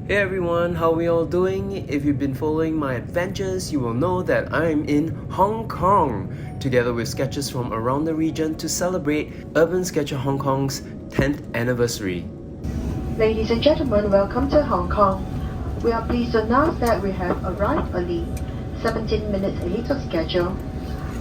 Hey everyone, how are we all doing? If you've been following my adventures, you will know that I'm in Hong Kong, together with sketchers from around the region to celebrate Urban Sketcher Hong Kong's 10th anniversary. Ladies and gentlemen, welcome to Hong Kong. We are pleased to announce that we have arrived early, 17 minutes ahead of schedule.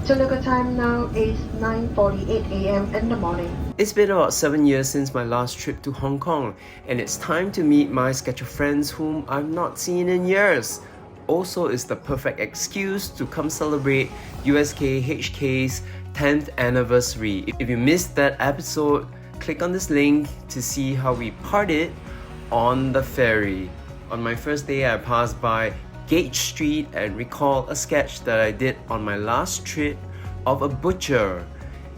The local time now is 9:48 a.m. in the morning. It's been about 7 years since my last trip to Hong Kong, and it's time to meet my sketcher friends whom I've not seen in years. Also, it's the perfect excuse to come celebrate USK HK's 10th anniversary. If you missed that episode, click on this link to see how we partied on the ferry. On my first day, I passed by Gate Street and recall a sketch that I did on my last trip of a butcher.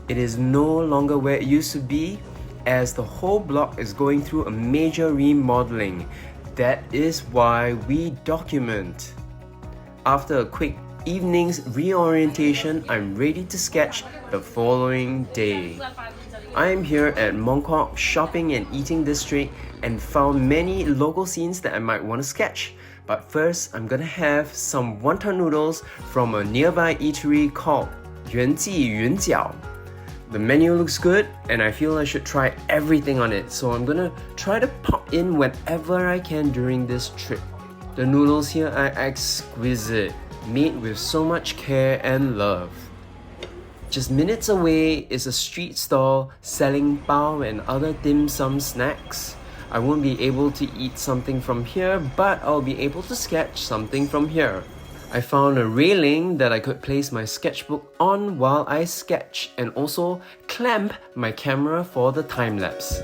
It is no longer where it used to be, as the whole block is going through a major remodeling. That is why we document. After a quick evening's reorientation, I'm ready to sketch the following day. I am here at Macau shopping and eating district and found many local scenes that I might want to sketch. But first, I'm gonna have some wonton noodles from a nearby eatery called Yuan Ji Yun Jiao. The menu looks good and I feel I should try everything on it, so I'm gonna try to pop in whenever I can during this trip. The noodles here are exquisite, made with so much care and love. Just minutes away is a street stall selling bao and other dim sum snacks. I won't be able to eat something from here, but I'll be able to sketch something from here. I found a railing that I could place my sketchbook on while I sketch and also clamp my camera for the time lapse.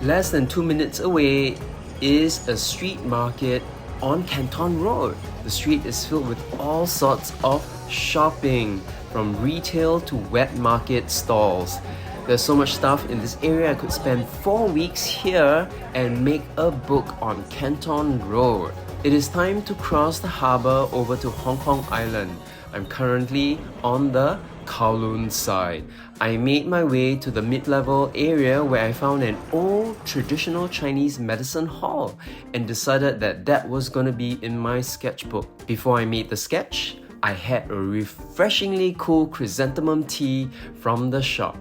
Less than 2 minutes away is a street market on Canton Road. The street is filled with all sorts of shopping, from retail to wet market stalls. There's so much stuff in this area, I could spend 4 weeks here and make a book on Canton Road. It is time to cross the harbour over to Hong Kong Island. I'm currently on the Kowloon side. I made my way to the mid-level area where I found an old traditional Chinese medicine hall and decided that that was gonna be in my sketchbook. Before I made the sketch, I had a refreshingly cool chrysanthemum tea from the shop.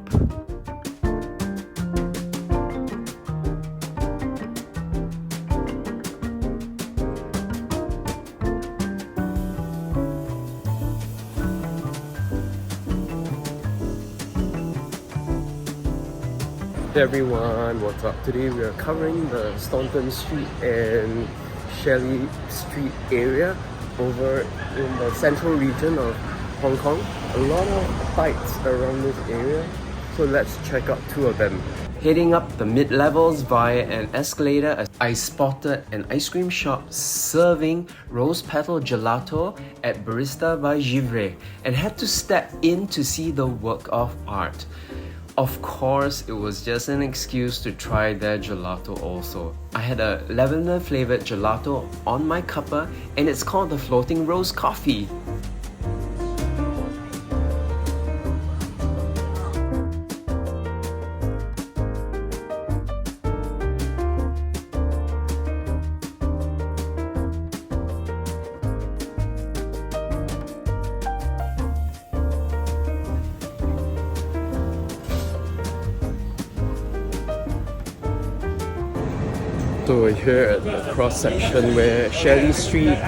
Hey everyone, what's up? Today we are covering the Staunton Street and Shelley Street area over in the central region of Hong Kong. A lot of sites around this area, so let's check out two of them. Heading up the mid-levels via an escalator, I spotted an ice cream shop serving rose petal gelato at Barista by Givre and had to step in to see the work of art. Of course, it was just an excuse to try their gelato also. I had a lavender flavored gelato on my cuppa and it's called the Floating Rose Coffee. So we're here at the cross section where Shelley Street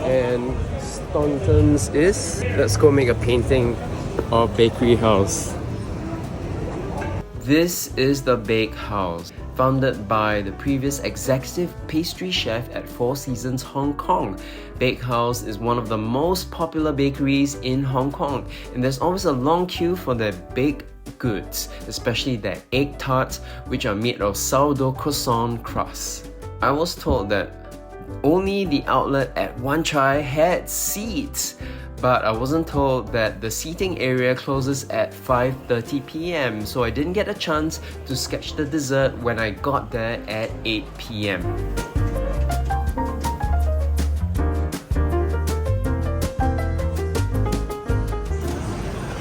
and Staunton's is. Let's go make a painting of Bakehouse. This is the Bakehouse, founded by the previous executive pastry chef at Four Seasons Hong Kong. Bakehouse is one of the most popular bakeries in Hong Kong, and there's always a long queue for their baked goods, especially their egg tarts, which are made of sourdough croissant crust. I was told that Only the outlet at Wan Chai had seats, but I wasn't told that the seating area closes at 5:30 p.m, so I didn't get a chance to sketch the dessert when I got there at 8 p.m.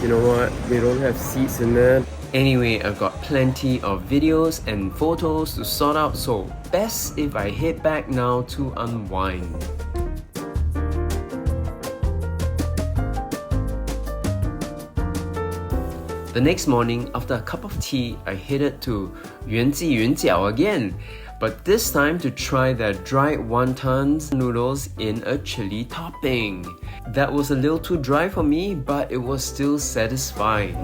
You know what? They don't have seats in there. Anyway, I've got plenty of videos and photos to sort out, so best if I head back now to unwind. The next morning, after a cup of tea, I headed to Yuan Ji Yun Jiao again, but this time to try their dried wontons noodles in a chili topping. That was a little too dry for me, but it was still satisfying.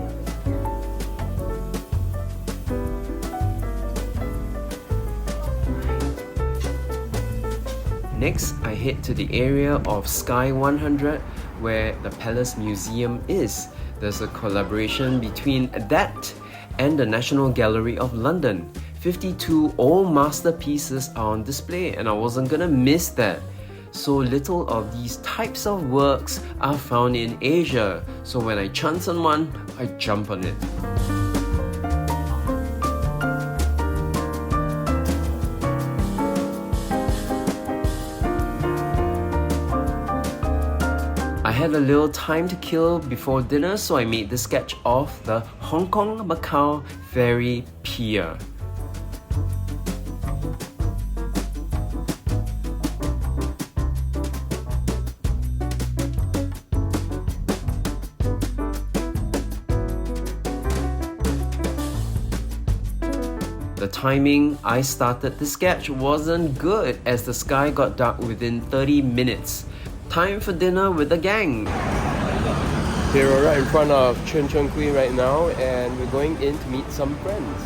Next, I head to the area of Sky 100 where the Palace Museum is. There's a collaboration between that and the National Gallery of London. 52 old masterpieces are on display and I wasn't gonna miss that. So little of these types of works are found in Asia, so when I chance on one, I jump on it. I had a little time to kill before dinner, so I made the sketch of the Hong Kong Macau Ferry Pier. The timing I started the sketch wasn't good as the sky got dark within 30 minutes. Time for dinner with the gang. We're right in front of Chun Chun Kui right now and we're going in to meet some friends.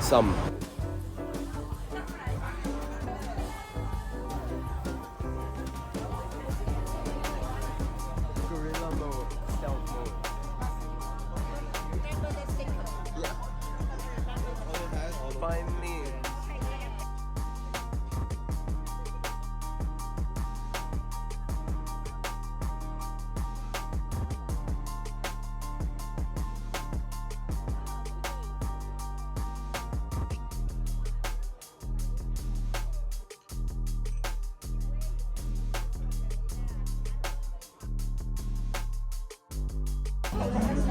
Some. Gorilla mode, stealth mode. Yeah. Finally.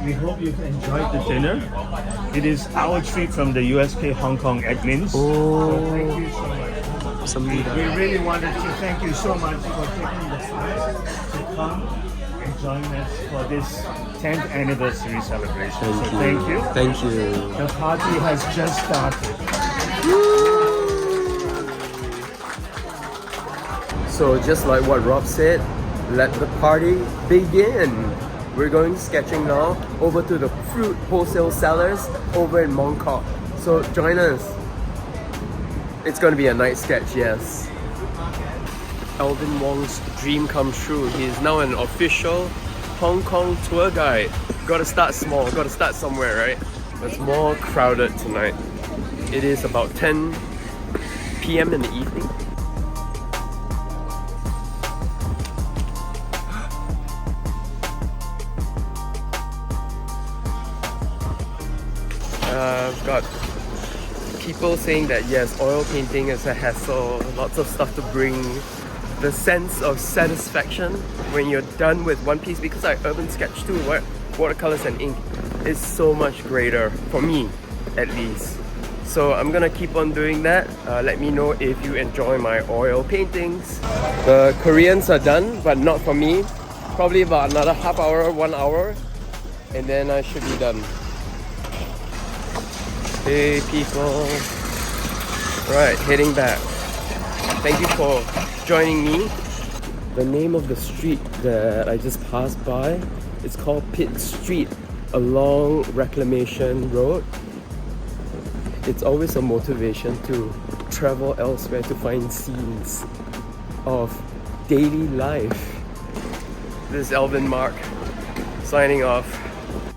We hope you've enjoyed the dinner. It is our treat from the USK Hong Kong admins. So thank you so much. We really wanted to thank you so much for taking the time to come and join us for this 10th anniversary celebration. Thank you. Thank you. The party has just started. So just like what Rob said, let the party begin. We're going sketching now over to the fruit wholesale sellers over in Macau. So join us. It's going to be a nice sketch, yes. Alvin Wong's dream come true. He is now an official Hong Kong tour guide. Gotta start small, gotta start somewhere, right? It's more crowded tonight. It is about 10 p.m. in the evening. I've got people saying that yes, oil painting is a hassle, lots of stuff to bring. The sense of satisfaction when you're done with one piece, because I urban sketch too, watercolors and ink, is so much greater, for me at least. So I'm gonna keep on doing that. Let me know if you enjoy my oil paintings. The Koreans are done, but not for me. Probably about another half hour, 1 hour, and then I should be done. Hey people. Right, heading back. Thank you for joining me. The name of the street that I just passed by is called Pitt Street along Reclamation Road. It's always a motivation to travel elsewhere to find scenes of daily life. This is Alvin Mark signing off.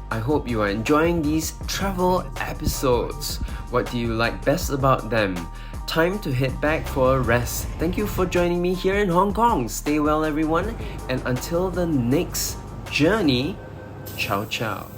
I hope you are enjoying these travel episodes. What do you like best about them? time to head back for a rest. Thank you for joining me here in Hong Kong. Stay well, everyone, and until the next journey, ciao ciao.